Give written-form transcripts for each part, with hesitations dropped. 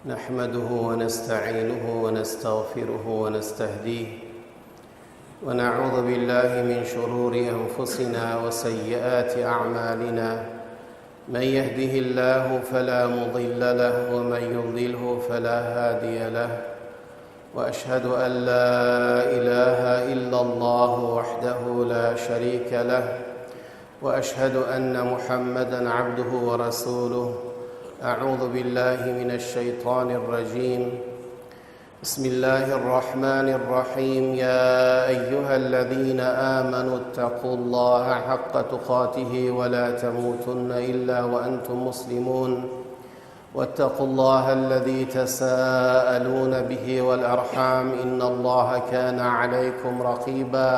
نحمده ونستعينه ونستغفره ونستهديه ونعوذ بالله من شرور أنفسنا وسيئات أعمالنا. من يهده الله فلا مضل له ومن يضلله فلا هادي له، وأشهد أن لا إله إلا الله وحده لا شريك له، وأشهد أن محمدًا عبده ورسوله. أعوذ بالله من الشيطان الرجيم. بسم الله الرحمن الرحيم. يا أيها الذين آمنوا اتقوا الله حق تقاته ولا تموتن إلا وأنتم مسلمون، واتقوا الله الذي تساءلون به والأرحام إن الله كان عليكم رقيبا.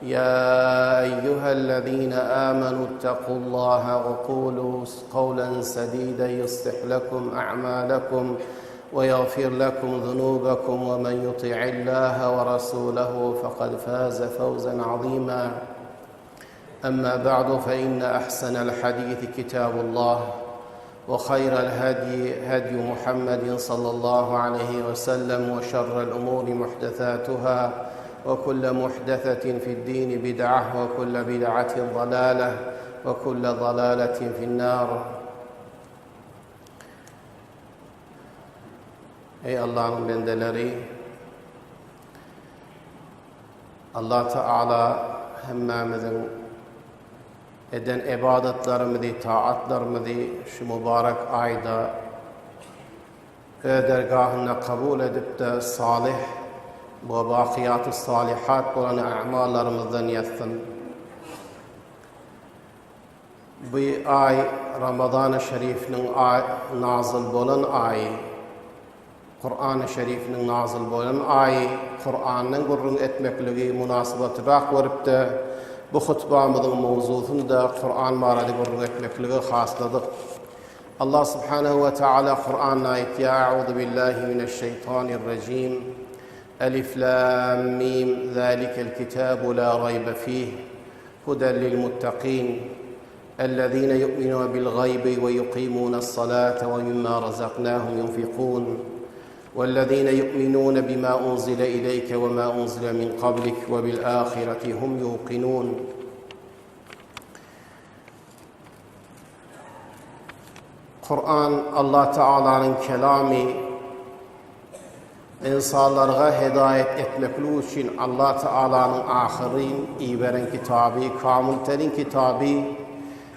يا أيها الذين آمنوا اتقوا الله وقولوا قولا سديدا يصلح لكم أعمالكم ويغفر لكم ذنوبكم، ومن يطع الله ورسوله فقد فاز فوزا عظيما. أما بعد، فإن أحسن الحديث كتاب الله، وخير الهدي هدي محمد صلى الله عليه وسلم، وشر الأمور محدثاتها، وكل محدثة في الدين بدعة، وكل بدعة ضلالة، وكل ضلالة في النار. Ey Allah'ın bendeleri, Allah Teala hemmemizin eden ibadetlerimizi, taatlarımızı şu mübarek ayda dergahına kabul edip de salih ve bakiyat-ı salihat olan amallarımızdan yatsın. Bu ay Ramazan-ı Şerif'nin nazil olan ayı, Kur'an-ı Şerif'nin nazil olan ayı, Kur'an'ın gurrun etmekliği münasebeti bak verip de bu hutbamızın mevzusunu da Kur'an maradi gurrun etmekliği hasladık. Allah Subhanahu ve Teala Kur'an'na ayet: Ya a'udhu billahi mineşşeytanirracim. Elif lam mim. Zalikel kitabu la raybe fih. Huden lil muttaqin. Ellezine yu'minuna bil gaybi ve yuqimunas salate ve mimma razaqnahum yunfikun. وَالَّذِينَ يُؤْمِنُونَ بِمَا أُنْزِلَ إِلَيْكَ وَمَا أُنْزِلَ مِنْ قَبْلِكَ وَبِالْآخِرَةِ هُمْ يُوقِنُونَ. Kur'an Allah Teala'nın kelamı, insanlara hidayet etmekliği için Allah Teala'nın ahirin iyi veren kitabı, kamilterin kitabı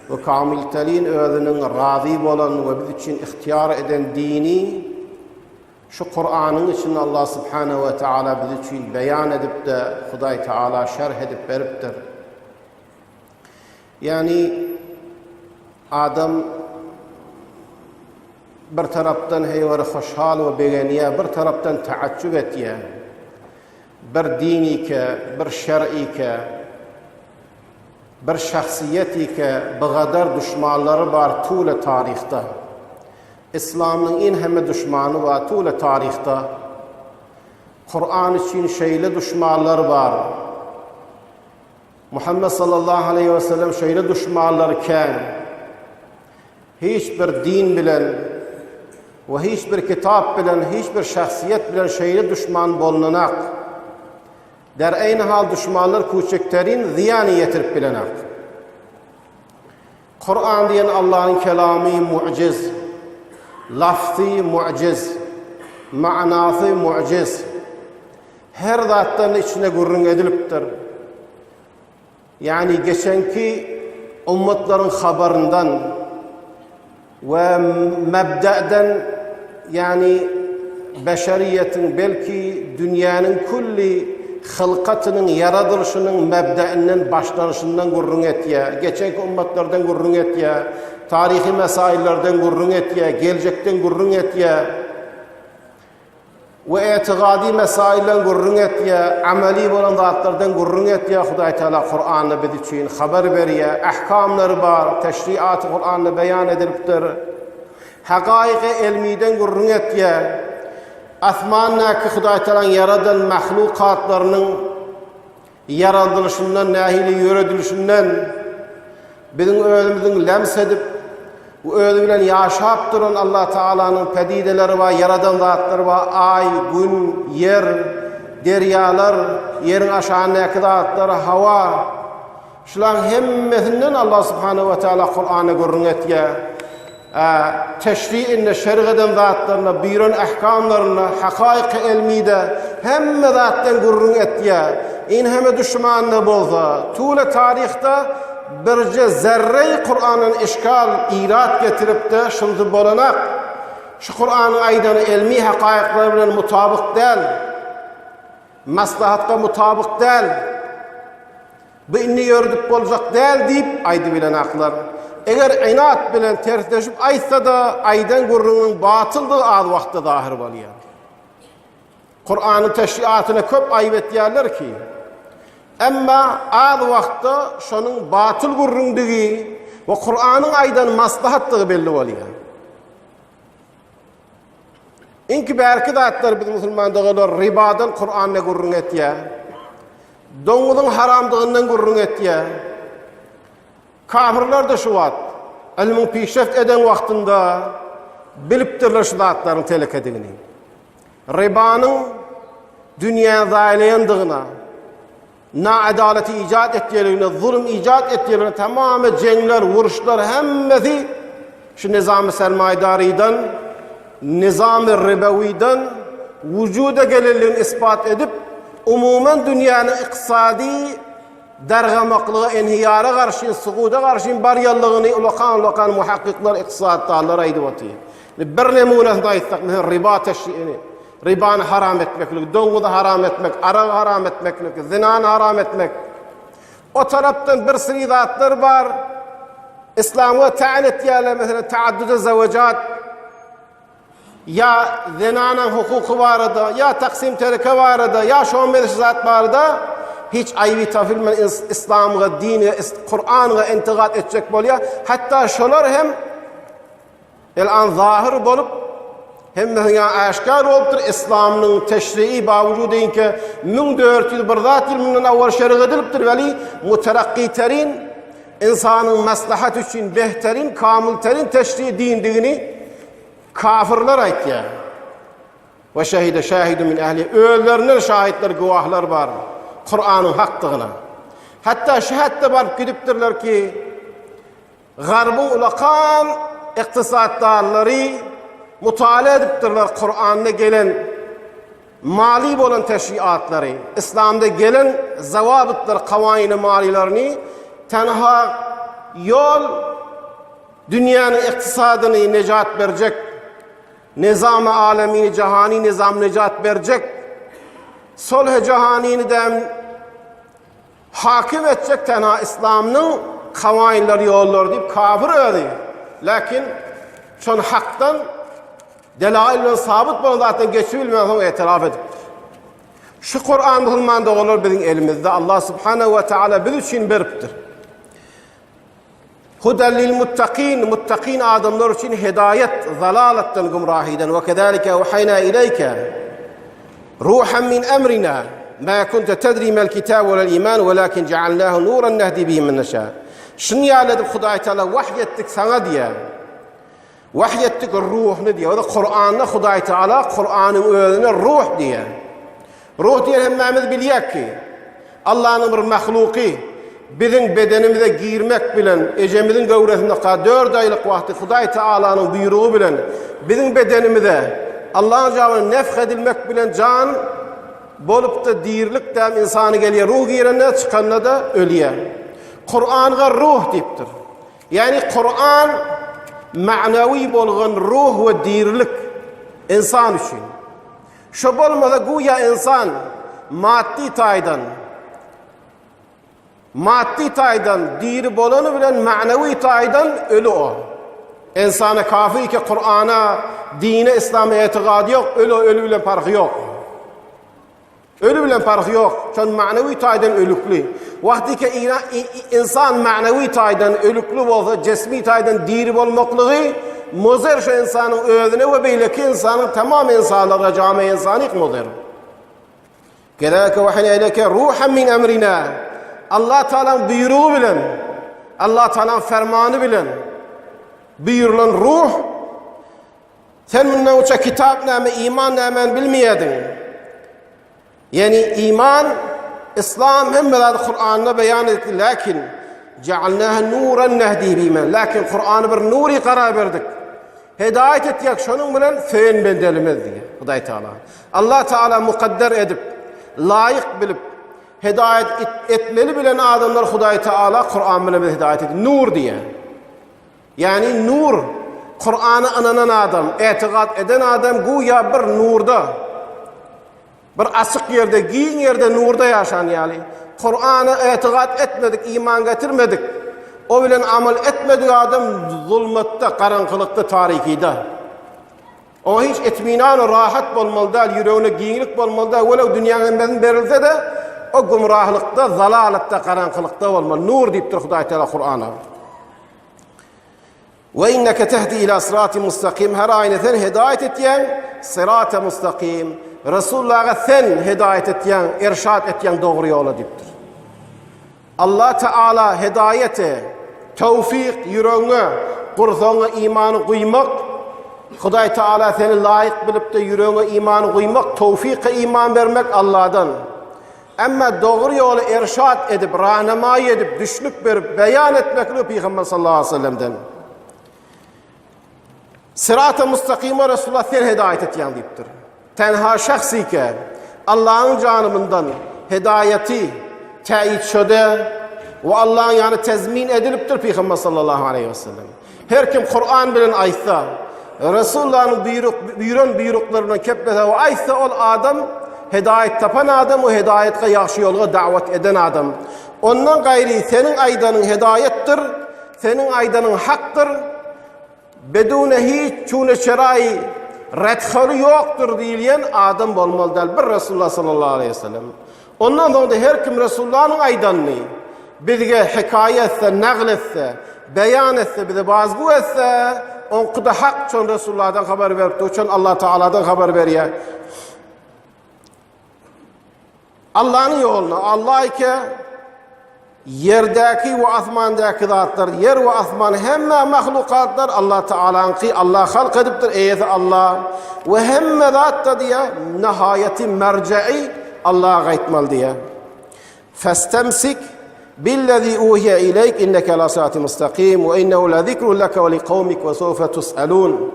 ve kamilterin özünün razı olan ve biz için ihtiyar eden dini, şu Kur'an'ın için Allah Subhanahu ve Teala biz için beyan edip de Huday Teala şerh edip veriptir. Yani adam bir taraftan heyveri hoşhal ve beğeniye, bir taraftan taaccüp etiye, bir dini ke, bir şer'i ke, bir şahsiyeti ke, bu kadar düşmanları var tûle tarihte. İslam'ın en hemme düşmanı var tûle tarihte. Kur'an için şeyle düşmanlar var. Muhammed sallallahu aleyhi ve sellem şeyle düşmanlarken hiçbir din bilen ve hiçbir kitap bilen, hiçbir şahsiyet bilen şeyle düşman bolunanak. Der aynı hal düşmanlar küçüklerin ziyanı yetirip bilenak. Kur'an diyen Allah'ın kelamı muciz, lafzı muciz, manası muciz. Her zattan içine gurrun ediliptir. Yani geçenki ummetlerin haberından ve mebda'den, yani beşeriyetin, belki dünyanın kulli hılkatının yaratılışının mebdainden, başlanışından gurrun etiye, geçenki ummetlerden gurrun etiye, tarihi mesaillerden gurrun etiye, gelecekten gurrun etiye ve etikadi mesaillerden gurrun etiye, ameli olan zatlardan gurrun etiye. Huday Teala Kur'an'da biz için haber veriyor, ahkamları var, teşriat-ı Kur'an'da beyan ediliptir. Hakaik-i ilmiden gurrun etiye, asmannaki Huday Teala'nın yaradan mahlukatlarının yaratılışından, nahili yöredilişinden bizim özümüzün lems edip Özü bilen yaşap duran Allah Taala'nın pedideleri var, yaradan zatları var, ay, gün, yer, deryalar, yerin aşağındaki zatları, hava. Şuların hemmetinden Allah Subhanahu ve Teala Kur'an'ı görün etye. Teşri'inle, şer'eden zatlarına, biron ahkamlarına, hakaik-i ilmide hemme zattan görün etye. İn hemme düşmanına bolsa, tule tarihte birce zerre Kur'an'ın işgal, irat getirip de şundu bolanak, şu Kur'an'ın aydanı ilmi hakaiklerine mutabık değil, maslahatka mutabık değil, bu inni yördük bolacak değil deyip aydı bilen aklar. Eğer inat bilen tersleşip aysa da aydan gurrunun batıldığı az vakti zahir oluyor. Kur'an'ın teşriatına köp ayvet yerler ki, ama az vakti şunun batıl gurrunduğu ve Kur'an'ın aydan maslahattığı belli oluyor. İnki belki de atlar biz Müslümanlar ribadan Kur'an'la gurrun etiye, donudun haramdığından gurrun etiye, kafirler de şu vat, ilmin pişreft eden vaktinde biliptirler şu zatların telek edilini. Ribanın dünyaya zaylayandığına, na-adaleti icat ettiğine, zulüm icat ettiğine tamamen cengler, vuruşlar hemmeti şu nizam-ı sermayedari'den, nizam-ı ribaviden vücuda gelirliğini ispat edip umumen dünyanın iktisadi dergamaklığı, enhiyara karşı, suğuda karşı baryallığını ulakan muhakkikler, iktisadlarlar aydı vatı. Bir nemunasında aytsak, riba teşriğini, ribanı haram etmeklik, donguda haram etmek, arağı haram etmeklik, zinanı haram etmek. O taraftan bir sürü zatlar var. İslam'a ta'an ettiğiler, mesela taaddüde zevacat, ya zinanın hukuku vardı, ya taksim terike vardı, ya şoğun zat vardı. Hiç ayvi tafilmen İslam'a, dini, Kur'an'a intigat edecek boluyor. Hatta şolar hem el-an zahir bolup hem aşkar olupdur İslam'ın teşri'i bavucu deyin ki 1401 yılından avval şerh ediliptir veli muterakki-terin insanın maslahat için behterin, kamil-terin teşri'i dindiğini kafirler ayt ya. Ve şehide şahidu min ehli. Öllerine şahitler, guvahlar var. Kur'an'ın hakkına. Hatta şehatte varıp gidiptirler ki garbın ulakan iktisatlarları mutala ediptirler Kur'an'da gelen mali olan teşriatları, İslam'da gelen zavabıtlar, kavayini malilerini tenha yol dünyanın iktisadını necat verecek, nizam-ı alemini, cihani nizam necat verecek, sulh-ı cihanini de hakim edecek tenha İslam'ın kavayinleri, yolları deyip kafir ödü. Lakin şun haktan delail-i sabit bunu zaten geçirilmeden itiraf edip. Şu Kur'an Müslüman'da olur bizim elimizde. Allah Subhanahu ve Teala biz için beriptir. Huden lil muttaqin, muttaqin adamlar için hidayet, zalaletten, gumrahiden. Ve kezalike evhayna ileyke ruhan min emrina ma kunte tedri mel kitab ve lel iman velakin cealnahu nuran nehdi bihi men neşâ. Şunu yâledik Huday Teala vahyettik sana diye. Vahyettik ruhunu diye. O da Kur'an'da Huday Teala Kur'an'ın özüne ruh diye. Ruh diye hemmemiz biliyek ki Allah'ın bir mahluki bizim bedenimize girmek bilen ecemizin gavresinde 4 aylık vakti Huday Teala'nın buyruğu bilen bizim bedenimize Allah'ın canını nefh edilmek bilen can bolup da dirlik dem insanı geliyor. Ruh girene çıkanına da ölüyor. Kur'an'a ruh deyiptir. Yani Kur'an ma'navi bolğan ruh ve dirlik insan için. Şu bolmasa güya insan maddi taydan diri bolanı bilen ma'navi taydan ölü o. İnsana kafi ki Kur'an'a, dine, İslam'a itiqadı yok, ölü bilen farkı yok. Ölü bilen farkı yok. Çünkü manevi taydan ölüklü. Vakti ki insan manevi taydan ölüklü olsa, cismi taydan diri olmaklığı, muzir şu insanın özüne ve beyleki insanın tamam insanlara cami insanik muzir. Kedâke ve hineyleke ruhan min emrina. Allah Teala'nın buyruğu bilen, Allah Teala'nın fermanı bilen, buyurulan ruh, sen bundan uça kitap näme, iman näme bilmeýädiň. Yani iman, İslam hemmeler Kur'an'da beyan etti. Lakin cealnaha nuran nehdi bimen. Lakin Kur'an'ı bir nuri karar verdik. Hidayet ettik. Şunun bilen feyn bendelimiz diye. Huday Teala. Allah Teala mukadder edip, layık bilip, hidayet etmeli bilen adamlar Huday Teala Kur'an bilen hidayet etti. Nur diye. Yani nur, Kur'an'a inanan adam, etiqat eden adam güya bir nurda. Bir asık yerde, giyin yerde nurda yaşan yani. Kur'an'a etiqat etmedik, iman getirmedik. O bilen amal etmedik adam zulmette, karanlıkta, tarikide. O hiç etminan, rahat bolmalı da, yüreğine giyinlik bolmalı da, öyle dünyanın berilse de o gumrahlıkta, zalalıkta, karanlıkta olmalı. Nur deyiptir Huday Teala Kur'an'a. Ve inneke tehdi ila sırat-ı mustakim. Her ayneten hidayet etiyen sırat-ı mustakim. Resulullah'a sen hidayet etiyen, irşad etiyen doğru yola diptir. Allah Teala hidayeti, tevfik yüreğine, kursağına imanı kuymak, Huday Teala seni layık bilip de yüreğine imanı kuymak, tevfik-i iman vermek Allah'dan. Ama doğru yolu irşad edip, rahnamay edip, düşlük verip, beyan etmekle Peygamber sallallahu aleyhi ve sellem'den. Sırat-ı mustakime Resulullah sen hidayet etiyen deyiptir. Tenha şahsi ki Allah'ın canımından hidayeti teyit şöde ve Allah'ın yani tezmin ediliptir Peygamber sallallahu aleyhi ve sellem. Her kim Kur'an bilen aysa, Resulullah'ın buyruklarından keplese ve aysa ol adam, hidayet tapan adam, o hidayetle yaxşı yolga davet eden adam. Ondan gayri senin aydanın hidayettir, senin aydanın haktır, bedune hiç çune şerai redhali yoktur diyen adam bolmalıdır bir Resulullah sallallahu aleyhi ve sellem. Ondan sonra her kim Resulullah'ın aydanını bizge hikaye etse, naql etse, beyan etse, bize bazı etse, on da hak çon Resulullah'dan haber verip, çon Allah Teala'dan haber veriyor. Allah'ın yoluna, Allah ki yerdeki ve asmandaki zatlar, yer ve asman hemme mahlukatlar Allah Teala'nın ki Allah halk ediptir, eyzi Allah ve hemme zatta diye nihayeti merce'i Allah'a gaytmal diye. Festemsik billezî uhiye ileyk inneke la sırat-ı mustakim ve innehu la zikrun leke ve li kavmik ve sawfe tus'alun.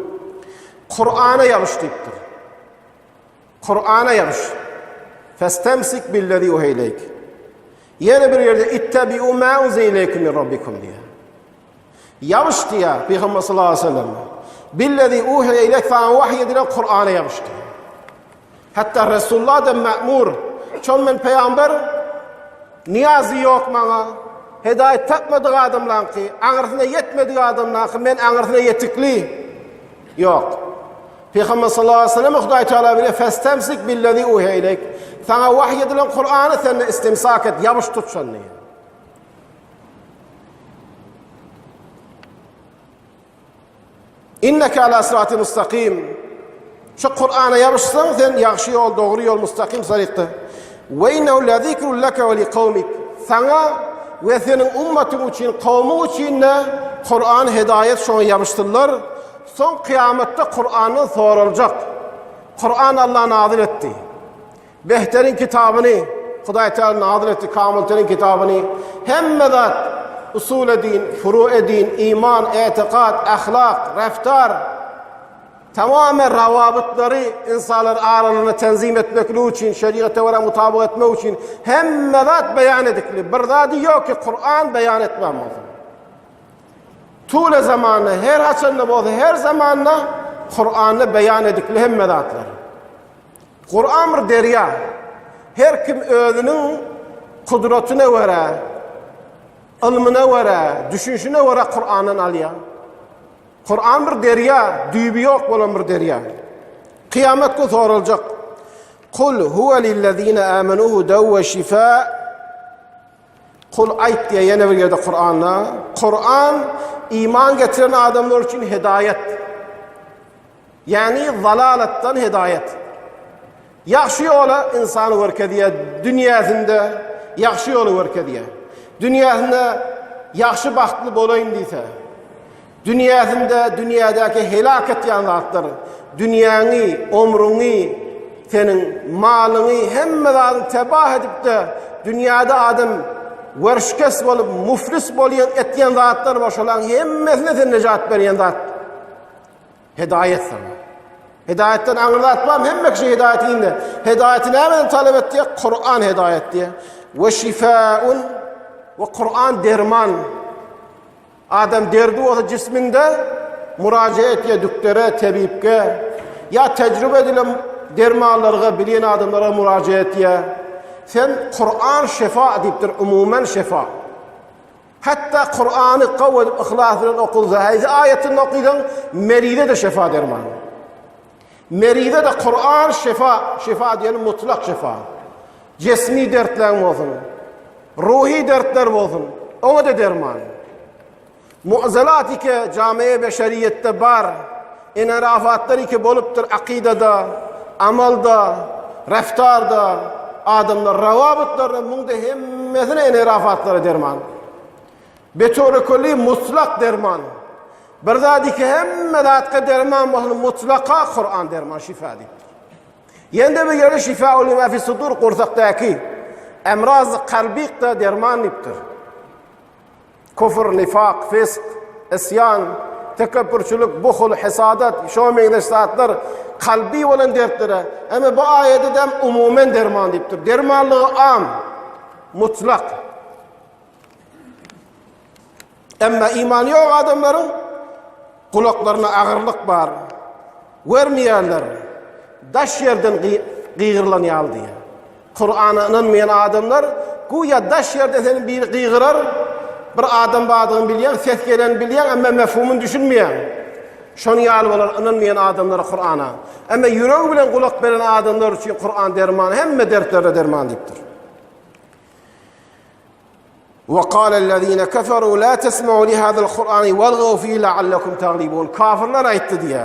Kur'an'a yapış deyiptir. Kur'an'a yapış. Festemsik billezî uhiye ileyk. Yine bir yerde ittebi'u ma unzile ileykum min rabbikum diye. Yapış diye Peygamber sallallahu aleyhi ve sellem. Billezî uhiye ileyk sana vahiy edilen Kur'an'a yapış diye. Hatta Resulullah da ma'mur. Çon men peygamber niyazi yok bana. Hidayet tapmadığı adamlar ki, ağrısına yetmediği adamlar ki, men ağrısına yetikli. Yok. Peygamber sallallahu aleyhi ve sellem Huday Teala bile festemsik billezî uhiye ileyk. Sana vahiy edilen Kur'an'ı seninle istimsak et, yapış tut şanlı. İnneke ala sırat-ı mustakim. Şu Kur'an'a yapışsan sen yaxşı yol, doğru yol, mustakim sarıktı. Ve innehu la zikrun leke ve li kavmik. Sana ve senin ümmetin için, kavmin için ne? Kur'an hidayet şunu yapıştırlar. Son kıyamette Kur'an'ın sorulacak. Kur'an Allah nazil etti. Behterin kitabını, Huday Teala nazil etti, kamilterin kitabını. Hemme zat, usul din, furu din, iman, etiqad, ahlak, reftar, tamamen ravabıtları insanlar aralarına tenzim etmek için, şeriate ve mutabık etmek için hemme zat beyan edikli. Bir zat yok ki Kur'an beyan etmem. Tule zamanı, her haçanlı bozu, her zamanla Kur'an'ı beyan edikli hemme zatlar. Kur'an bir derya. Her kim özünün kudretine göre, ilmine göre, düşünüşüne göre Kur'an'ın alıyor. Kur'an bir derya, düğümü yok olan bir derya. Kıyamet gün sorulacak. Kul huve lillezine amenu hudev ve şifa. Kul ayt diye yine bir yerde Kur'an'la. Kur'an iman getiren adamlar için hidayet. Yani zalalettan hidayet. Yaxşı yola insanı verke diye, dünyasında yaxşı yolu verke diye. Dünyasında yaxşı baxtlı bolayım deyse, Dünyadaki helak etýän zatlar, dünýäňi, ömrüňi, senin malyňy hemme zady tebah edip de dünýäde adam werşkes bolup muflis bolýan etýän zatlar boşalan hemmesine sen nejat berýän zat. Hidayet sana. Hidayetten anlatmam hemme kişi hidayetinde. Hidayetini hemen talep ettiği Kur'an hidayet diye. Ve şifaun ve Kur'an derman. Adam derdi olsa cisminde müracaat ettiği doktora, tebibke ya tecrübe edilen dermanlarga bilen adamlara müracaat ettiği. Sen Kur'an şifa ediptir, umumen şifa. Hatta Kur'an'ı kavul edip ihlasıyla okulsa, ayetini okuydan meride de şifa derman. Meride de Kur'an şifa diyelim mutlak şifa. Cismi dertler olsun, ruhi dertler olsun, ona da derman. Mu'zelat ki camiye beşeriyette var, enhirafatları ki boluptur akidada, amalda, reftarda, adamlar ravabıtlarına bunda hemmesine enhirafatları derman. Betorikoli mutlak derman. Birdadiki hemme datka derman bolsun mutlaka Kur'an derman şifa deyip. Yende bir yere şifa olu ma fi sudur kursaktaki emraz kalbik de derman deyiptir. Kufr, nifak, fisk, isyan, tekabburçuluk, buhul, hisadat, şomeyle saatler kalbi olan dertlere. Ama bu ayette de umumen derman deyiptir. Dermanlığı am, mutlak. Ama iman yok adamların kulaklarına ağırlık var. Vermeyenler daş yerden gıyırlanıyor diye. Kur'an'a inanmayan adamlar güya daş yerden seni bir gıyırar. Bir adam bağdığını bilen, ses gelen bilen ama mefhumunu düşünmeyen. Şonu yalvarlar inanmayan adamlara Kur'an'a. Ama yüreği bilen kulak veren adamlar için Kur'an derman, hemme dertlere derman deyiptir. وقال الذين كفروا لا تسمعوا لهذا القرآن والغوا فيه لعلكم تغلبون. Kafirler aytti diye.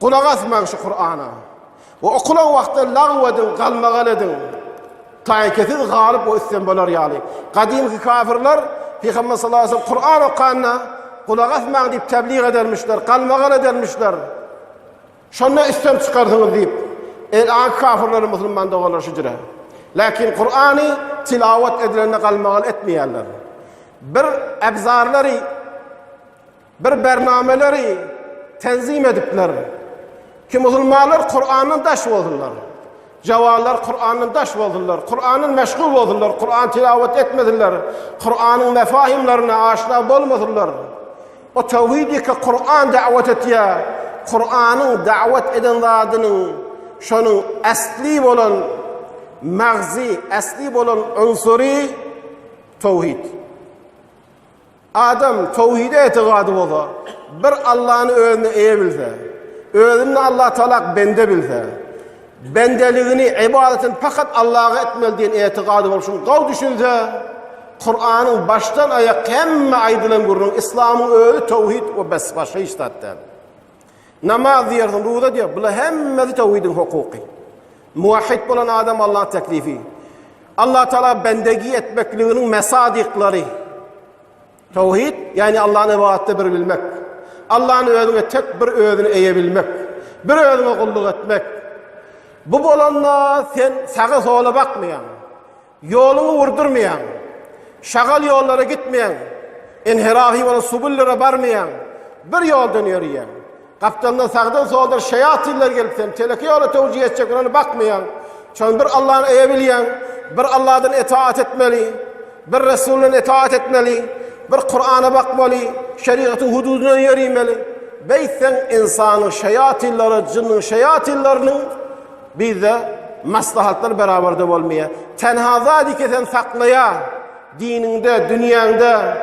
Kulak asmayın şu Kur'an'a. Ve okulan vakti lağv edin, kalmagal edin. Taykesiz galip o İstanbul'lar yali. Kadimki kafirler Peygamber sallallahu aleyhi ve sellem Kur'an okanına kulak asmayın deyip tebliğ edermişler, kalmagal edermişler. Şunla İslam çıkardınız deyip. El-an kafirleri Müslüman doğarlar şücre. Lakin Kur'an'ı tilavet edilenine kalmagal etmeyenler. Bir ebzarları, bir bernameleri tenzim edipler. Ki Müslümanlar Kur'an'ın daş oldular. Cevallar Kur'an'ın daş oldular. Kur'an'ın meşgul oldular. Kur'an tilavet etmediler. Kur'an'ın mefahimlerine aşina olmadılar. O tevhidi ki Kur'an davet etiyor. Kur'an'ın davet eden zadının şunun asli olan mağzi, asli olan unsuri tevhid. Adam tevhide etiqadı olsa, bir Allah'ın özünü eyebilse, özünü Allah Teala bende bilse, bendeliğini, ibadetin fakat Allah'a etmeli diyen etiqadı olsun, qav düşünse, Kur'an'ın baştan ayak hemme aydılan gururun, İslam'ın özü tevhid ve bes başka iştatten. Namaz diyersin, ruda diyor, bu hemmesi tevhidin hukuki. Muvahhid olan adam Allah'ın teklifi. Allah Teala bendegi etmekliğinin mesadikleri. Tevhid yani Allah'ın ibadette bir bilmek. Allah'ın özüne tek bir özünü eyebilmek. Bir özüne kulluk etmek. Bu olanla sen sağa sola bakmayan, yolunu vurdurmayan, şagal yollara gitmeyen, inhirafi olan subullere varmayan, bir yoldan yürüyen. Kaptandan sağdan soldan şeyatiller gelip sen teleki yola tevcih edecek ona bakmayan. Çünkü bir Allah'ın eyebilen, bir Allah'tan itaat etmeli, bir Resul'ün itaat etmeli, bir Kur'an'a bakmalı, şeriatın hududuna yürümeli. Beysen insanın şeyatilleri, cinin şeyatillerinin bir de maslahatlar beraber de olmaya. Tenhazadi ki sen saklaya, dininde, dünyanda,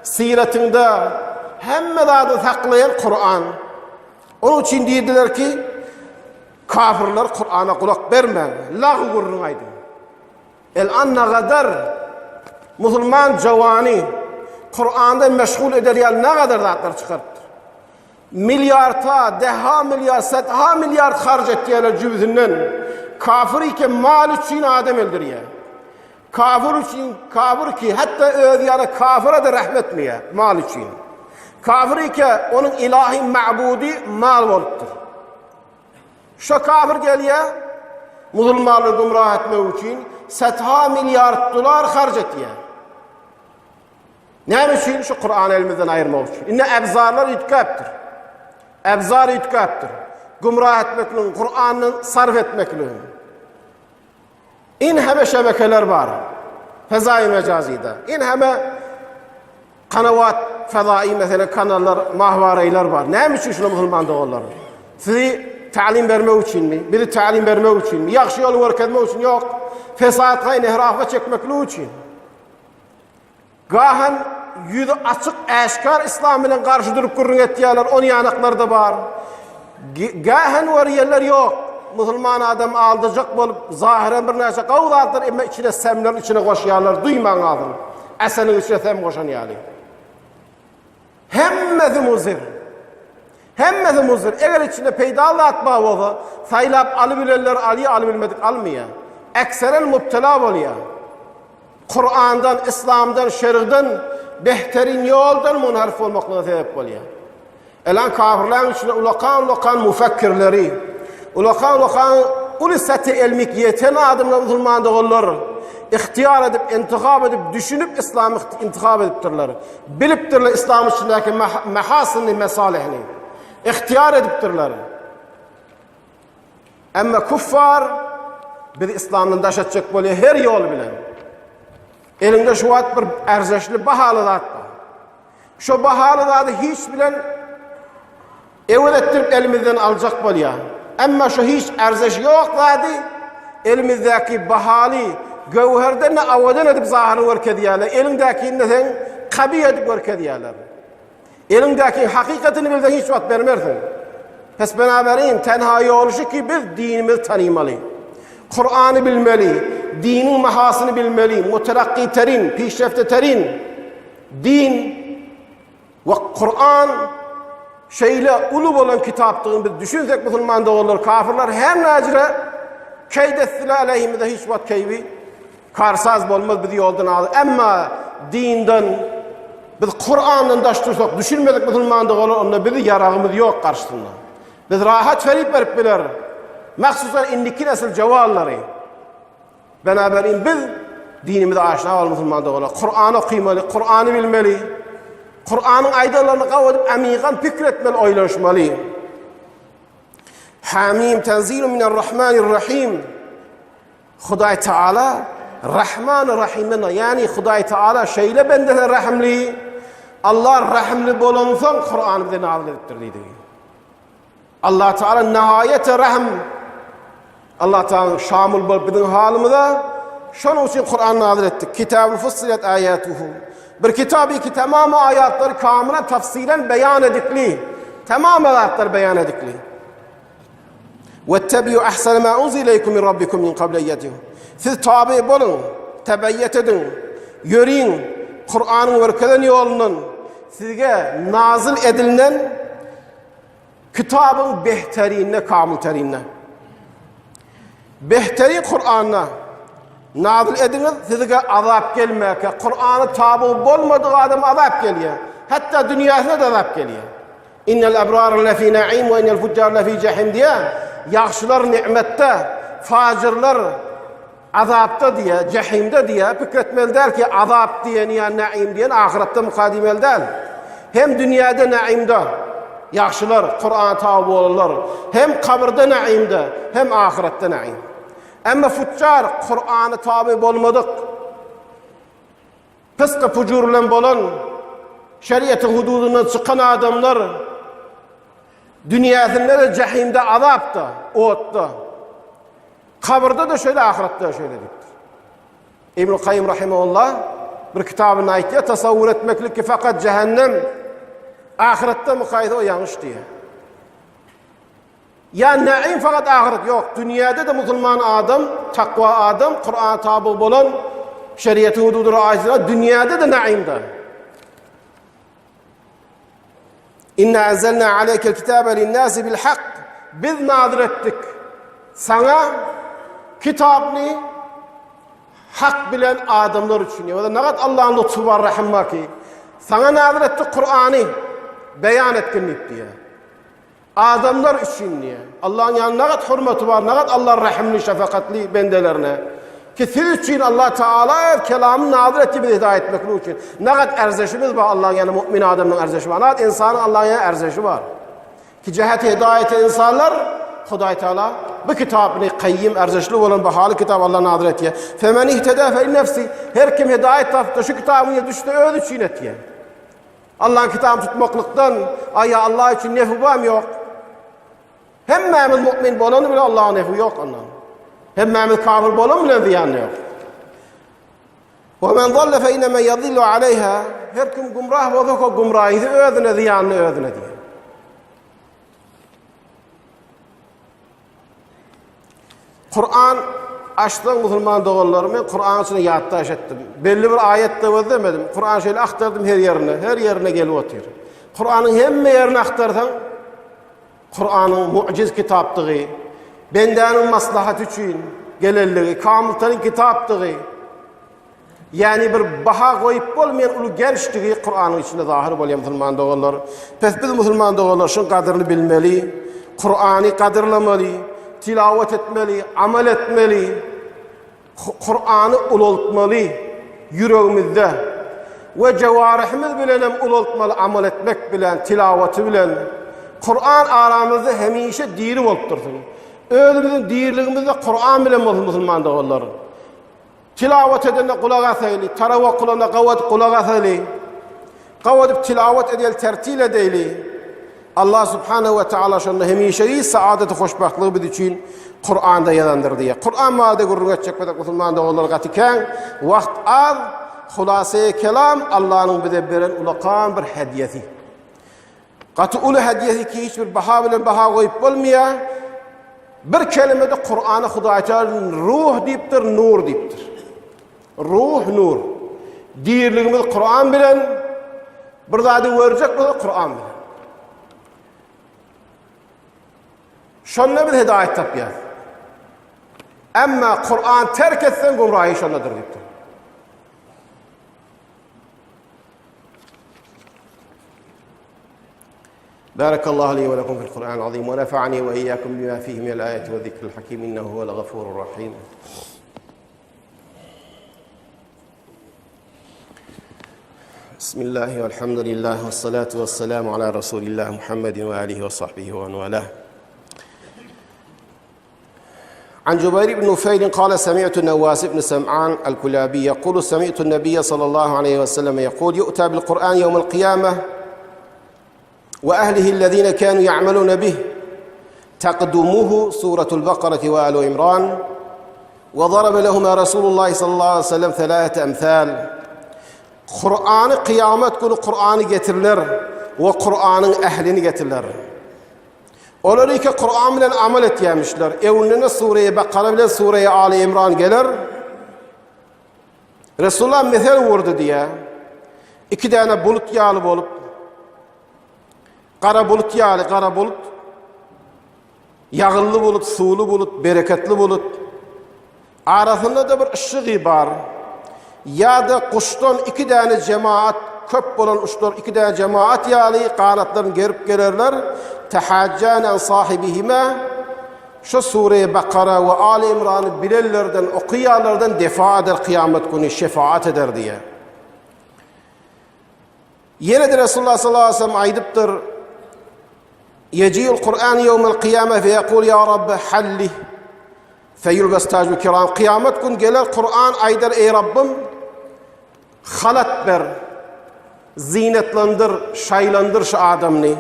siretinde, hemme daha saklayan Kur'an. Onun için dediler ki kafirler Kur'an'a kulak vermeyin. Lağ gurrun aydın. El-anna kadar Müslüman cevani Kur'an'da meşgul eder ya ne kadar zatlar çıkarttır. Milyarta, deha milyar, setha milyar harc ettiler cübüzünden. Kafir iken mal için adam öldürüyor. Kafir için, kafir ki hatta ödeyana kafire de rahmetmiyor mal için. Kafir ike onun ilahi ma'budi mal bolupdur. Şu kafir geliye Müslümanları gumrah etmek için 7 milyar dolar harc etiyor. Ne için? Şu Kur'an elimizden ayırmak için. İnne ebzarlar itkaptır. Ebzar itkaptır. Gumrah etmekle, Kur'an'ın sarf etmekle. İn heme şebekeler var. Fezai mecazide. İn heme kanavat, fezai mesela kanallar, mahvareyler var. Ne için şuna Müslüman doğrular? Sizi talim vermek için mi? Biri talim vermek için mi? Yaxşı yolu var etmek için yok. Fesat kayın ihrafa çekmekle için. Gahan yüzü açık eşkar İslam ile karşı durup kurrun ettiyalar. Onun yanakları da var. Gahan var yerler yok. Müslüman adam aldıracak bolup zahiren bir neyse kavlardır ama içine semler içine koşuyorlar. Duyman adını. Esenin içine sem koşan yani. Hemmezi muzir. Hemmezi muzir. Eğer içinde peydalı atma olsa saylap alıbilenler alıyor, alıbilmedik almıyor. Ekseren müptela oluyor. Kur'an'dan, İslam'dan, şer'den, behterin yoldan munharif olmakla sebep oluyor. Elan kafirlerin içinde ulakan müfekkirleri, ulakan ulisati elmik yeten adımla Müslüman'da olurlar. İhtiyar edip, intikab edip, düşünüp İslam'ı intikab ediptirler. Biliptirler İslam içindeki mehasini, mesalihini. İhtiyar ediptirler. Ama kuffar bir İslam'dan daş edecek böyle her yol bilen. Elinde şu at bir erzeşli bahalı zat var. Şu bahalı zatı hiç bilen evvel ettirip elimizden alacak böyle. Ama şu hiç erzeş yok zatı elimizdeki bahalı gevherden avadan edip zahını verk ediyorlar. Elindeki neden kabi edip verk ediyorlar. Elindeki hakikatini bilden hiç vaat vermersin. Pes beraberin tenha yolu ki biz dinimizi tanımalı. Kur'an'ı bilmeli, dinin mahasını bilmeli, muterakki terin, pişrefte terin, din ve Kur'an şeyle ulu olan kitaptığını biz düşünsek Müslüman'da olur. Kafirler her nacire keydettiler aleyhimde hiç vaat keybi karsaz olmaz bizi yoldan alır. Ama dinden biz Kur'an'dan daştırsak düşünmedik Müslüman'da olur. Onda bizi yarağımız yok karşısında. Biz rahat verip bilir. Maksusan indiki nesil cevalları. Beraberin biz dinimize aşina ol Müslüman'da olur. Kur'an'ı okuymalı, Kur'an'ı bilmeli. Kur'an'ın aydalarını kavudip amigan fikretmeli, oylaşmalı. Hamim tenzilun mine'r-Rahmanir-Rahim. Huday Teala Rahman-ı Rahim'den yani Huday Teala şeyle bende rahimli. Allah rahimli bolunsan Kur'an'ı bize nazil ettirdi. Allah Teala nihayete rahim. Allah Teala şamil bol bizim halimize. Şunun için Kur'an nazil ettik. Kitab-ı Fussilet ayatuhu. Bir kitabı ki tamamı ayatları kamilen tafsilen beyan edikli. Tamam ayatlar beyan edikli. وَاتَّبِيُوا أَحْسَنَ مَا أُنْزِلَ إِلَيْكُمْ مِنْ رَبِّكُمْ مِنْ قَبْلِ اَيَّتِهُ. Siz tabi olun, tebeyyet edin, yürüyün, Kur'an'ın verkeden yolunun sizge nazil edilinen kitabın behterinine, kamilterinine. Behterin Kur'an'ına nazil ediniz, sizge azap gelmeye, Kur'an'ı tabi olmadığı adam azap geliyor. Hatta dünyasına da azap geliyor. İnnel ebrar lefî na'im ve innel fuccar lefî cehim diye yaxşılar nimette, facirler azapta diye, cehimde diye fikretmelidir ki azap diyen ya naim diyen ahirette mukadimelidir. Hem dünyada naimde yaxşılar Kur'an tabi olurlar. Hem kabirde naimde hem ahirette naim. Ama fuccar Kur'an'ı tabi olmadık. Pıskı fucurlen bolan şeriatın hududundan çıkan adamlar dünyasında da cehimde azapta, otta. Kabirde de şöyle, ahirette de şöyle diktir. İbn-i Kayyum rahimahullah bir kitabına ait ya tasavvur etmeklik ki fakat cehennem ahirette mukayede o yanlış diye. Ya naim fakat ahiret yok. Dünyada da Müslüman adam, takva adam, Kur'an tabi olan şeriatın hududuna ait dünyada da naimde. İnna enzelna aleykel kitabe linnâsi bil hak. Biz nazil ettik sana kitabını hak bilen adamlar için. Ya da ne kadar Allah'ın lütfu var, rahim var ki. Sana nazil ettik Kur'an'ı. beyan etkinlik diye. Adamlar için diye. Allah'ın yanına ne kadar hürmeti var, ne kadar Allah rahimli, şefakatli bendelerine. Ki siz için Allah Teala kelamını nazil etti bir hidayet etmek için. Ne kadar erzeşimiz var Allah'ın yanına, mümin adamın erzeşi var. Ne kadar insanın Allah'ın yanına erzeşi var. Ki ciheti hidayeti insanlar, Huday Teala bu kitabını kayyim, erzeşli olan bahalı kitap Allah nazil etti. Femen ihteda fe nefsi. Her kim hidayet taptı, şu kitabını düştü, öyle için etti. Allah'ın kitabını tutmaklıktan, ya Allah için nefi var mı yok? Hemmemiz mümin bolanı bile Allah'ın nefi yok ondan. Hemmemiz kafir bolanı bile ziyanı yok. وَمَنْ ظَلَّ فَاِنَّمَا يَضِلُّ عَلَيْهَا. Her kim gumrah bozuk o gumrahiydi, ödüne ziyanını ödüne diye. Kur'an açtığım Müslüman doğullarımı Kur'an içine yaddaş ettim. Belli bir ayette var demedim. Kur'an şöyle aktardım her yerine gelip oturuyor. Kur'an'ın hem yerini aktardım. Kur'an'ın muciz kitaptığı, bendenin maslahat için gelirliği, kamiltanın kitaptığı, yani bir baha koyup olmayan ulu gençliği Kur'an'ın içinde zahir oluyor Müslüman doğullar. Pes biz Müslüman doğullar şunun kadrini bilmeli, Kur'an'ı kadırlamalı, tilavet etmeli, amel etmeli, Kur'an'ı ulultmalı yüreğimizde ve cevarihimiz bilenem ulultmalı, amel etmek bilen, tilaveti bilen. Kur'an aramızda hemişe diri olup dursun. Özümüzün dirliğimizde Kur'an bilen Müslüman doğulların. Tilavet edene kulak asayli, taravva kulağına kulak asayli, kavadip tilavet edel, tertil edeyli. Allah Subhanahu ve Teala şunda hemişeyi saadeti hoşbahtlığı bir için Kur'an'da yalandır diye. Kur'an malda gurrun edecek bedek Müslüman doğulları katiken, vakt az, hulase-i kelam Allah'ın bize veren ulakan bir hediyeti. Katı ulu hediyeti ki hiçbir baha bilen baha koyup olmaya, bir kelimede Kur'an'a Huday Teala'nın ruh deyiptir, nur deyiptir. Ruh, nur. Dirliğimiz Kur'an bilen, bir zaten verecek bu Kur'an bilen. Şonla bir hidayet tapıyaz. Ama Kur'an terk etsen gumrahi şonladır deyiptir. بارك الله لي ولكم في القرآن العظيم ونفعني وإياكم بما فيه من الآيات والذكر الحكيم إنه هو الغفور الرحيم. بسم الله والحمد لله والصلاة والسلام على رسول الله محمد وآله وصحبه ومن والاه. عن جبير بن نفيل قال سمعت النواس بن سمعان الكلابي يقول سمعت النبي صلى الله عليه وسلم يقول يؤتى بالقرآن يوم القيامة وأهله الذين كانوا يعملون به تقدمه سورة البقرة وآل عمران وضرب لهما رسول الله صلى الله عليه وسلم 3 أمثال. Kur'an'ı kıyamet günü Kur'an'ı getirirler ve Kur'an'ın ehlini getirirler. Onlar ki Kur'an bilen amel etmişler. Evlerine Sure-i Bakara bilen Sure-i Ali İmran gelir. Resulullah mesel vurdu diye 2 tane bulut yağlı olup kara bulut yağlı, kara bulut, yağıllı bulut, sulu bulut, bereketli bulut. Arasında da bir ışığı var. Ya da kuştan 2 tane cemaat, köp olan uçlar 2 tane cemaat yağlı, kanatlarını gerip gelirler. Tehaccânen sahibihime, şu Sure-i Bakara ve Ali İmran'ı bilenlerden, okuyanlardan defa eder kıyamet günü, şefaat eder diye. Yine de Resulullah sallallahu aleyhi ve sellem aydıptır. Yeci'ul Kur'an yevmel kıyame fe yekul ya Rabbi hallih fe yulbes tacul kiram. Kıyamet gün gelir Kur'an aydır ey Rabbim halat ver, zinetlendir, şaylandır şu adamını,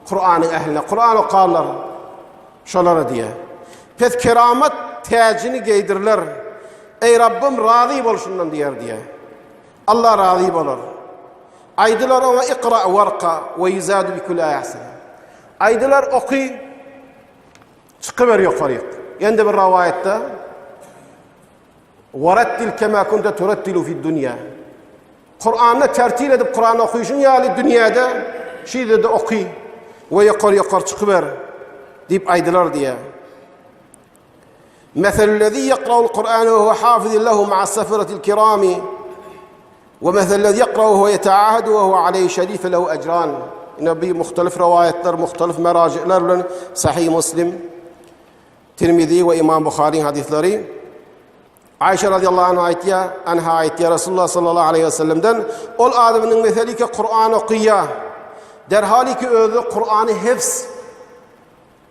Kur'an'ın ehline, Kur'an okarlar şolara diye. Pes keramet tacını giydirler. Ey Rabbim razı bol şundan diye. Allah razı olur. Aydılar ona ikra varqa ve yuzadu bi kulli ayatin. Aydılar oku, çıkıver yukarıya. Yine bir rivayette وَرَتِّلْ كَمَا كُنْتَ تُرَتِّلُ فِي الدُّنْيَا. Kur'an'ı tertil edip Kur'an okuyuşun yani dünyada şeyde de oku ve yukarı çıkıver deyip aydılar diye. مَثَلُ الَّذ۪ي يَقْرَوُ الْقُرْآنَ وَهُوَ حَافِظٍ لَهُ مَعَ السَّفَرَةِ الْكِرَامِ وَمَثَلُ الَّذ۪ي يَقْرَوُ وَهُوَ يَتَعَاهَدُ وَهُوَ عَلَيْهِ شَرِيفٌ لَهُ أَجْرَانِ. Yine bir muhtelif rivayetler, muhtelif meraciler bilen Sahih Müslim, Tirmizi ve İmam Bukhari'nin hadisleri. Ayşe radıyallahu anha aytiya Resulullah sallallahu aleyhi ve sellem'den ol adamının meseli ki Kur'an okuya derhali ki özü Kur'an'ı hifz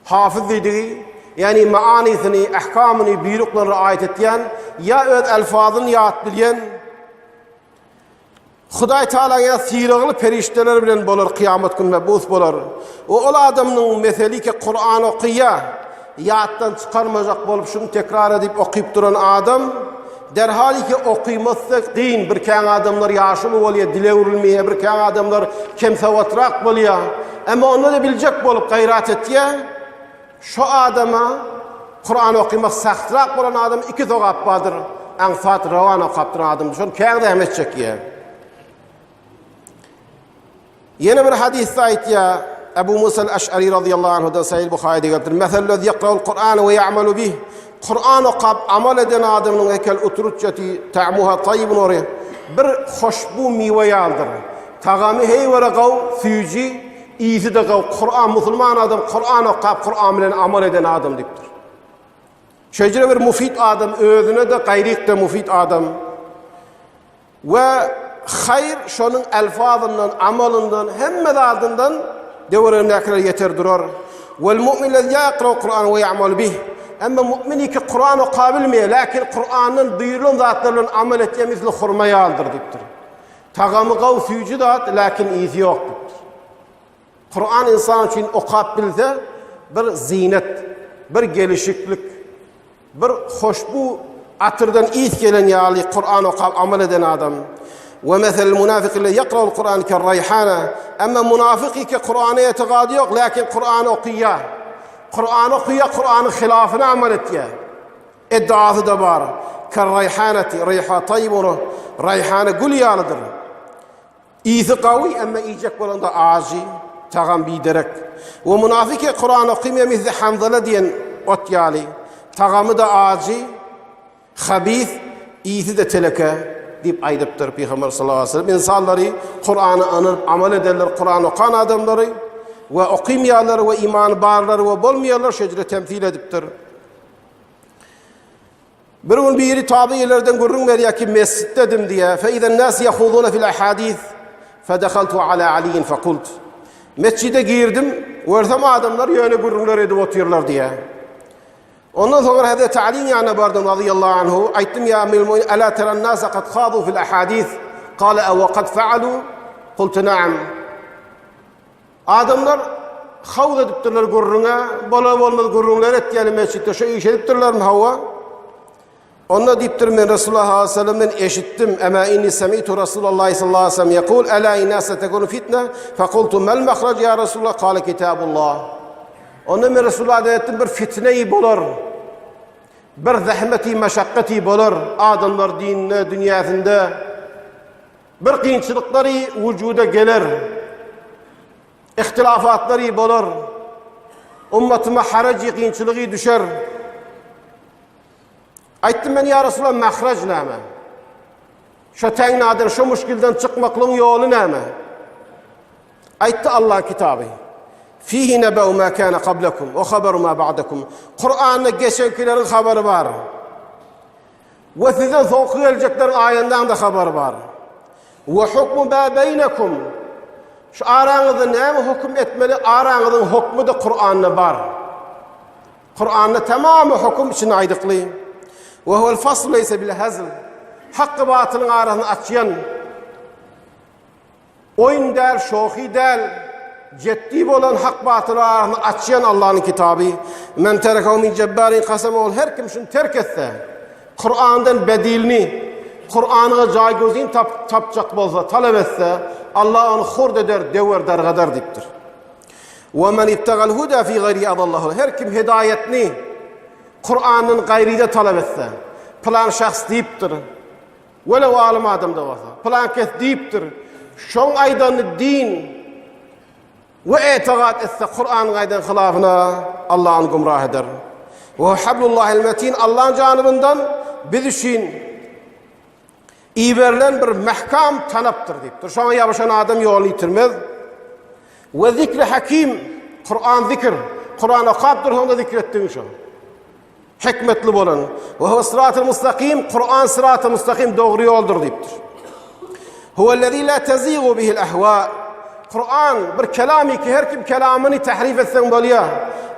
hafız dediği yani maanisini, ahkamını, buyruklarını riayet ettiyen ya öz elfazını yad bilen Huday Teala'ya siraglı perişteler bilen bolar kıyamet günü mebus bolar. Ol adamının meseli ki Kur'an okuya yaddan çıkarmayacak bolup şunu tekrar edip okuyup duran adam derhali ki okuymazsa deyin bir kan adamlar yaşlı oluyor, dile vurulmaya bir kan adamlar kemsevatrak oluyor. Ama onu da bilecek bolup gayret ettiye şu adama Kur'an okuymak sahtrak olan adam iki sokap vardır. Enfat ravana kaptıran adam. Şunu kan da hemet çekiyor. Yeni bir hadis ait ya Ebu Musa el-Eş'ari radıyallahu anhu'dan Sahih Bukhari'de geldir. Mesellezi yakra'ul Kur'an ve ya'malu bih. Kur'an okuyup amal eden adamın hekel oturutçati ta'muha tayyibun oraya. Bir hoşbu meyve aldır. Tağamı heyvere gav, füci, iyisi de gav. Kur'an, Müslüman adam, Kur'an okuyup Kur'an ile amal eden adam diptir. Şecre bir mufid adam, özüne de gayrik de mufid adam. Ve hayır şunun elfazından, amalından, hemme ardından devre nekler yeter durar. Vel mu'min lezi yaqra'u Kur'an ve ya'mal bih. Ama mu'mini ki Kur'an'ı kabilmeye, lakin Kur'an'ın buyurulan zatlarının amel ettiği misli hurmayı aldır diptir. Tağamı gav fücü dat, lakin iyisi yok diptir. Kur'an insan için okuyup bilse bir zinet, bir gelişiklik, bir hoşbu atırdan iyis gelen yali Kur'an okuyup amel eden adam. ومثل المنافق الذي يقرأ القرآن كالريحانة أما منافقي كقرآن يتغادي لكن قرآن أقيا قرآن خلافنا عملتيا ادعاء دبار كالريحانة ريحة طيبة ريحانة قل يا لدر إيث قوي أما إيجاك بلند آجي تغم بيدرك ومنافق قرآن أقيا مثل حنظلة دين أتيالي تغم دا آجي خبيث إيث دا تلكه deyip aydıptır Peygamber sallallahu aleyhi ve sellem. İnsanları Kur'an'ı anıp amel ederler, Kur'an okuyan adamları ve okuymayanlar ve iman bağırlar ve bolmayanlar şecre temsil ediptir. Bir gün biri tabiilerden gurrun veriyor ki mescittedim diye. فَاِذَا النَّاسِ يَخُوضُونَ فِي الْاَحَادِيثِ فَدَخَلْتُ عَلَى عَلِيٍّ فَقُلْتُ Mescide girdim, görsem adamlar yöne gurrunlar edip oturuyorlar diye. Ondan sonra Hazreti Ali'nin yanına vardım radıyallahu anhu. Ayttim ya emir mu'minin ala teren nâse kad khâdu fil ahadîth. Kâle ev kad fe'alû. Kultu na'am. Adamlar havd ediptirler gurruna. Bola olmaz gurrunlar ettiğini mescitte. Şu iş ediptirler mi hava? Onda deyiptir ben Resulullah sallallahu aleyhi ve sellem'den eşittim. Ama inni semi'tu Resulullah sallallahu aleyhi ve sellem yekul. Ela inna setekunu fitne. Fekultu mel mehrac ya Resulullah. Kâle kitabullah. Onun ben Resulullah'a ettim bir fitneyi bolar. Bir zahmeti, meşakkati bolar. Adamlar dinine, dünyasında. Bir kıyınçılıkları vücuda gelir. İhtilafatları bolar. Ümmetime haraci kıyınçılığı düşer. Ayttim ben ya Resulullah mehrac nâme? Şu teynadın, şu müşkilden çıkmaklığın yolu nâme? Aytti Allah kitabı. Fihi nebe'u ma kana qablakum ve haberu ma ba'dakum. Kur'an'da geçenkilerin haberi var. Ve sizden sonra geleceklerin ayetinden de haber var. Ve hukmu ma beynekum. Şu aranızda ne hüküm etmeli? Aranızın hükmü de Kur'an'da var. Kur'an'da tamamı hüküm için aydıklı. Ve huvel fasl leyse bil hazl. Hakkı batılın arasını açyan. Oyun der, şohi der. Ciddi olan hak batılarını açyan Allah'ın kitabı. Men terekav min cebbarin kasem ol. Her kim şunu terk etse, Kur'an'dan bedilini, Kur'an'a caygözün tapacak bolsa, talep etse, Allah onu hurd eder, dever dergadar diptir. Ve men ibtegal huda fi gayri adallahu. Her kim hidayetini Kur'an'ın gayride talep etse, plan şahs deyiptir. Velev alim adam da varsa, plan kes deyiptir. Şon aydanı din ve itiqad etse Kur'an gaydan hilafına Allah'ın gumrah eder. Ve hablullahil metin Allah'ın canımından biz için iyi verilen bir mehkam tanaptır deyiptir. Şu an yapışan adam yolunu yitirmez. Ve zikri hakim. Kur'an zikir. Kur'an okaptır, onda zikrettiğin şu. Hikmetli bolan. Ve huve sırat-ı mustakim. Kur'an sırat-ı mustakim doğru yoldur deyiptir. Huvellezî la tezîgu bihil ahvâ. Kur'an bir kelami ki her kim kelamını tahrif etsen bolýar.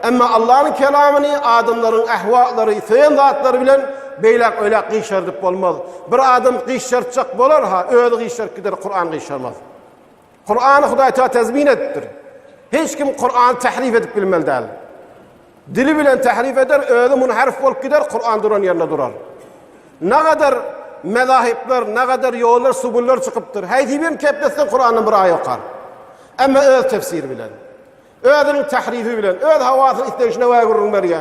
Ama Allah'ın kelamını adamların ahvaları, feyen zatları bilen beylak öyle gıyşardıp bolmaz. Bir adam gıyşartacak bolar ha, öyle gıyşart gider, Kur'an gıyşarmaz. Kur'an'ı Hudaý Teala tezmin ettir. Hiç kim Kur'an'ı tahrif edip bilmeli değil. Dili bilen tahrif eder, öyle munharif bolup gider, Kur'an duran yerine durar. Ne kadar mezahipler, ne kadar yollar, subullar çıkıptır. Haydi bir keplesin Kur'an'ın bir ayet okar. Ama öyle tefsir bilen. Öğrenin tahrifi bilen, öğren havasının isteyişine vaygurun ya.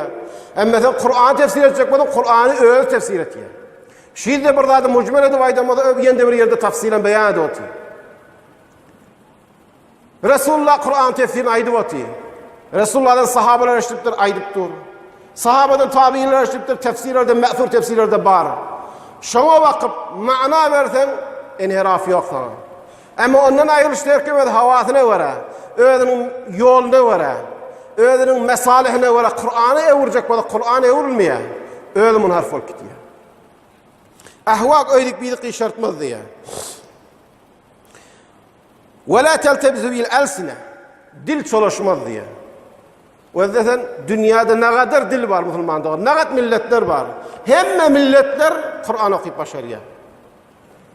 Ama mesela Kur'an tefsir edecek bunu, Kur'an'ı öyle tefsir et ya. Şiir de burada da mucmel edip aydamada öbüyen de bir yerde tafsilen beyan edip otuyor. Resulullah Kur'an tefsirini aydıp otuyor. Resulullah'dan sahabeler araştırıptır, aydıp dur. Sahabeden tabiinler araştırıptır, tefsirlerde, me'thur tefsirlerde bar. Şuna bakıp mana versen, inhiraf yok sana. Ama ondan ayrılış derken havasına göre, öğrenin yoluna göre, öğrenin mesalihine göre Kur'an'ı evuracak böyle Kur'an'ı evurulmaya, öyle munharif olup gidiyor. Ahvak öyledik birlik işartmaz diye. وَلَا تَلْتَبِزُ بِالْاَلْسِنَ. Dil çalışmaz diye. O zaten dünyada ne kadar dil var Müslümanlar, ne kadar milletler var. Hem milletler Kur'an okuyup başarıyor.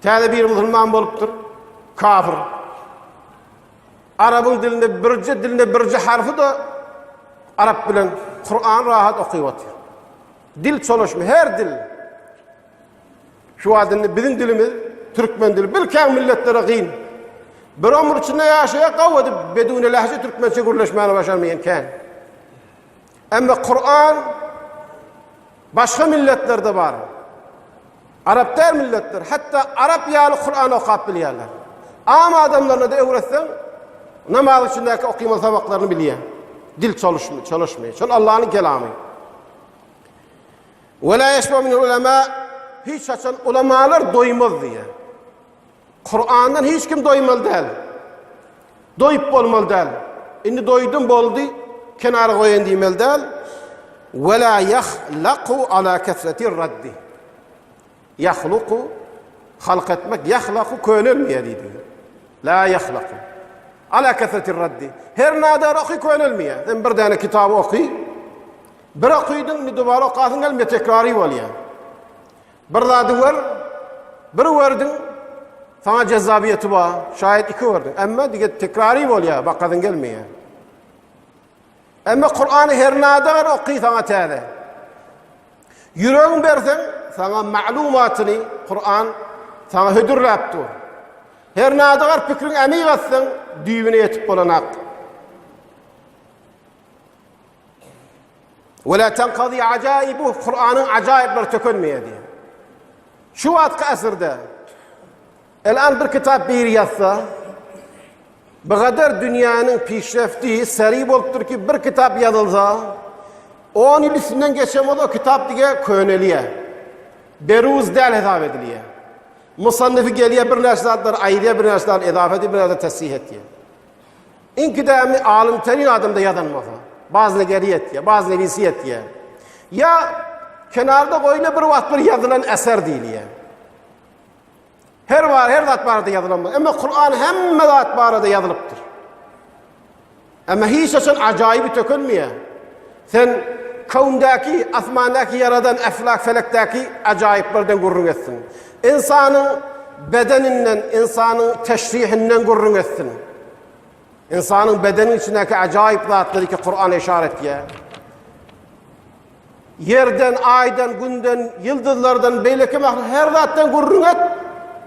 Tade bir Müslüman bolupdur, kafir. Arap'ın dilinde birce harfi da Arap bilen Kur'an rahat okuyup. Dil çalışmıyor, her dil. Şu adını bizim dilimiz Türkmen dili, bilken milletlere kıyın. Bir ömür içinde yaşaya kavvedip bedune lahce Türkmençe gürleşmeye başarmayan kan. Ama Kur'an başka milletlerde var. Arap der milletler. Hatta Arap yağlı Kur'an okuyup biliyorlar. Ama adamlarına da öğretsen namaz içindeki okuyma sabaklarını biliyor. Dil çalışmıyor. Çünkü Allah'ın kelamı. Ve la yeşme minel ulema. Hiç açan ulemalar doymaz diye. Kur'an'dan hiç kim doymalı değil. Doyup olmalı değil. Şimdi doydum boldu, kenara koyun demeli değil. Ve la yahlaku ala kesretir raddi. Yahluku, halk etmek, yahlaku könülmeye diyor. La yahlaku. Ala kesretir raddi. Her nadar oku könülmeye. Sen bir tane kitabı oku. Bir okuydun, bir duvara okasın gelmeye tekrarı oluyor. Bir daha duvar, bir verdin, sana cezabiyeti var. Şayet iki verdin. Ama diye tekrarı oluyor, bakadın gelmeye. Ama Kur'an'ı her nadar oku sana tane. Yüreğin versen, sana malumatını Kur'an sana hüdürlaptır. Her nadar fikrin emik etsen, düğüne yetip olanak. Ve la tenkadi acaibu, Kur'an'ın acayipleri tökülmeye diye. Şu vatka asırda, el-an bir kitap bir yazsa, bu kadar dünyanın pişrefti, seri boluptur ki bir kitap yazılsa, 10 yıl üstünden geçemedi o kitap diye köneliye. Beruz del hesap ediliye. Musannifi geliye bir neslatlar, ayrıya bir neslatlar, edafeti bir neslatlar tesih etiye. İnki de alim terin adamda yadanmasa. Bazını geri etiye, bazını visi etiye. Ya kenarda koyuna bir vaxt bir yazılan eser değil ya. Her zat barada yazılanmaz. Ama Kur'an hemme zat barada yazılıptır. Ama hiç açın acayibi tökülmeye. Sen kavndaki, asmandaki yaradan eflak felektaki acayiplerden gurrun etsin. İnsanın bedeninden, insanın teşrihinden gurrun etsin. İnsanın bedenin içindeki acayip zatları ki Kur'an işaret ya. Yerden, aydan, günden, yıldızlardan, beyleki mahluk her zattan gurrun et.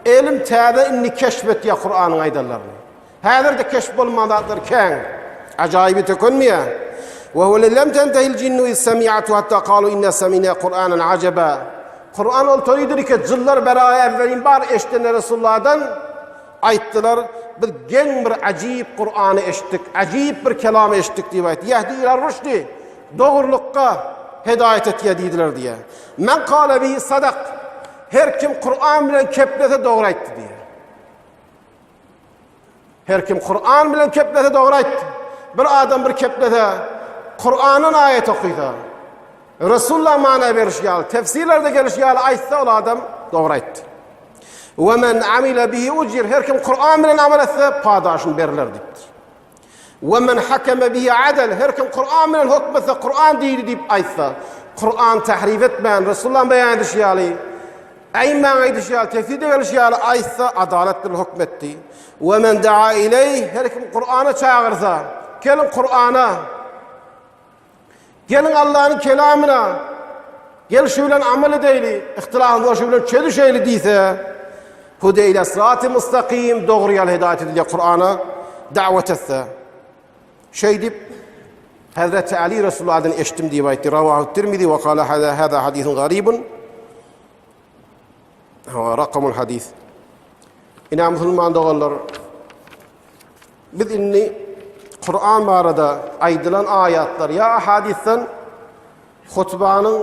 Elim tâbe inni keşfet ya Kur'an'ın aydalarını. Hâdir de keşf olmalıdır ken. Acayibi tökülmeye. وهو لم تنتهي الجن إذ سمعته حتى قالوا إنا سمعنا قرآنا عجبا. Kur'an oltayıdır ki cıllar beraya evvelin bar eşitene Resulullah'dan ayttılar. Bir gen bir acayip Kur'an'ı eşittik, acayip bir kelamı eşittik diye ayet. Yehdi ila rüşdi, doğrulukka hidayet etiye dediler diye. Men kâle bihi sadak. Her kim Kur'an bilen keplete doğru ayttı diye. Her kim Kur'an bilen keplete doğru aytdy. Bir adam bir keplete Kur'an'ın ayet okuysa, Resulullah mana berişýär, tefsirlerde gelişýär aytsa ol adam doğru aytdy. Ve men amile bihi ujir. Her kim Kur'an bilen amel etse padaşyn beriler dipdir. Ve men hakeme bihi adel. Her kim Kur'an bilen hukmetse Kur'an diýdi dip aytsa, Kur'an tahrif etmeyen, Resulullah beyan edişýär, ayman edişýär, tefsirde gelişýär aytsa adalet bilen hukmetdi. Ve men daa ileyh. Her kim Kur'an'a çağırsa, gelin Kur'an'a, gelin Allah'ın kelamına, gel şu bilen amel edeyli, ihtilafın şu bilen çelişeyli diýse, hude ile sırat-ı mustakim, doğru yol hidayet edilýär Kur'an'a davet etse. Şey dip, Hazreti Ali Resulullah'dan eşitdim diye aytdy. Ravahu Tirmizi ve kâle hâzâ hadîsun garîbun. Rakamul hadis. Ina Müslüman dogallar, biz inni Kur'an barada aydylan ayatlar ya hadisten hutbanyň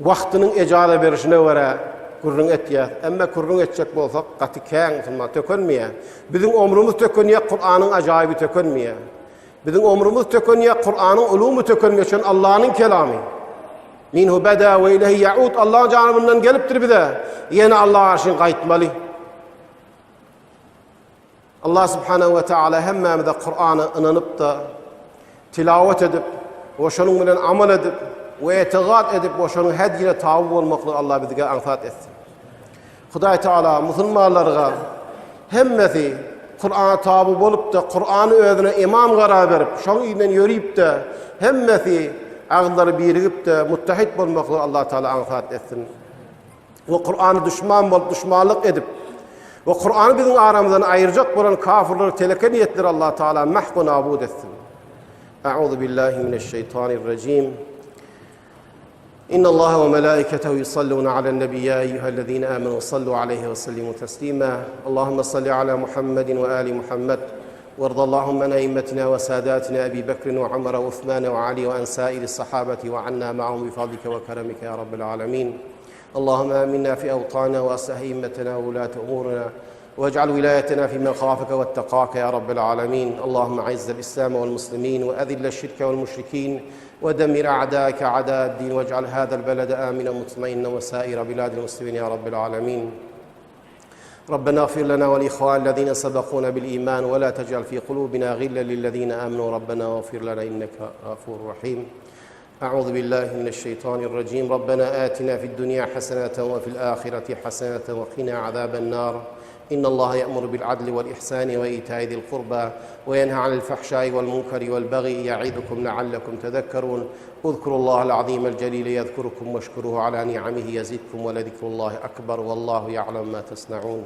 wagtynyň ejara berişine göre gurrun etýär. Emma gurrun etjek bolsak gaty käň Müslüman tökenmeýär. Biziň ömrümüz tökenýär, Kur'anyň ajaýyby tökenmeýär. Biziň ömrümüz tökenýär, Kur'anyň ulumy tökenmeýär. Şol Allah'yň kelamy. Minhu bada ve ilahi yaud. Allah janybyndan gelipdir bize. Yine Allah'a şin gaýtmaly. Allah subhanahu ve taala hemmemizde Kur'an'ı inanıp da tilavet edip, ve şonun bilen amel edip, ve etiqad edip, ve şonun hediyine tabi bolmakly Allah bizge ansat etsin. Hudaý Taala musulmanlarga hemmesi Kur'an'a tabi bolup da Kur'an'ı özüne imam garar berip, şoň ýerden ýörüp de hemmesi ağızları birigip de muttahid bolmakly Allah Taala ansat etsin. Ve Kur'an'ı düşman bolup düşmanlyk edip, ve Kur'an'ı bizim aramızdan ayıracak bolan kafirleri, teleke niyetleri Allah Teala mahvu nabud etsin. Eûzu billahi mineşşeytanirracim. İnna Allaha ve melâiketehu yusallûne alen nebiyye ya eyyühellezîne âmenû sallu aleyhi ve sellimû teslîmâ. Allahümme salli ala Muhammedin ve âli Muhammed. وارض اللهم عن أئمتنا وساداتنا أبي بكر وعمر وعثمان وعلي وعن سائر الصحابة وعنا معهم بفضلك وكرمك يا رب العالمين. اللهم آمنا في أوطاننا وأصلح أئمتنا وولاة أمورنا واجعل ولايتنا في من خافك واتقاك يا رب العالمين. اللهم أعز الإسلام والمسلمين وأذل الشرك والمشركين ودمر أعداءك أعداء الدين واجعل هذا البلد آمنا مطمئنا وسائر بلاد المسلمين يا رب العالمين. ربنا اغفر لنا والإخوان الذين سبقونا بالإيمان ولا تجعل في قلوبنا غلا للذين آمنوا ربنا واغفر لنا إنك غفور رحيم. أعوذ بالله من الشيطان الرجيم. ربنا آتنا في الدنيا حسنة وفي الآخرة حسنة وقنا عذاب النار. إن الله يأمر بالعدل والإحسان وإيتاء ذي القربى وينهى عن الفحشاء والمنكر والبغي يعظكم لعلكم تذكرون. اذكروا الله العظيم الجليل يذكركم واشكروه على نعمه يزدكم ولذكر الله أكبر والله يعلم ما تصنعون.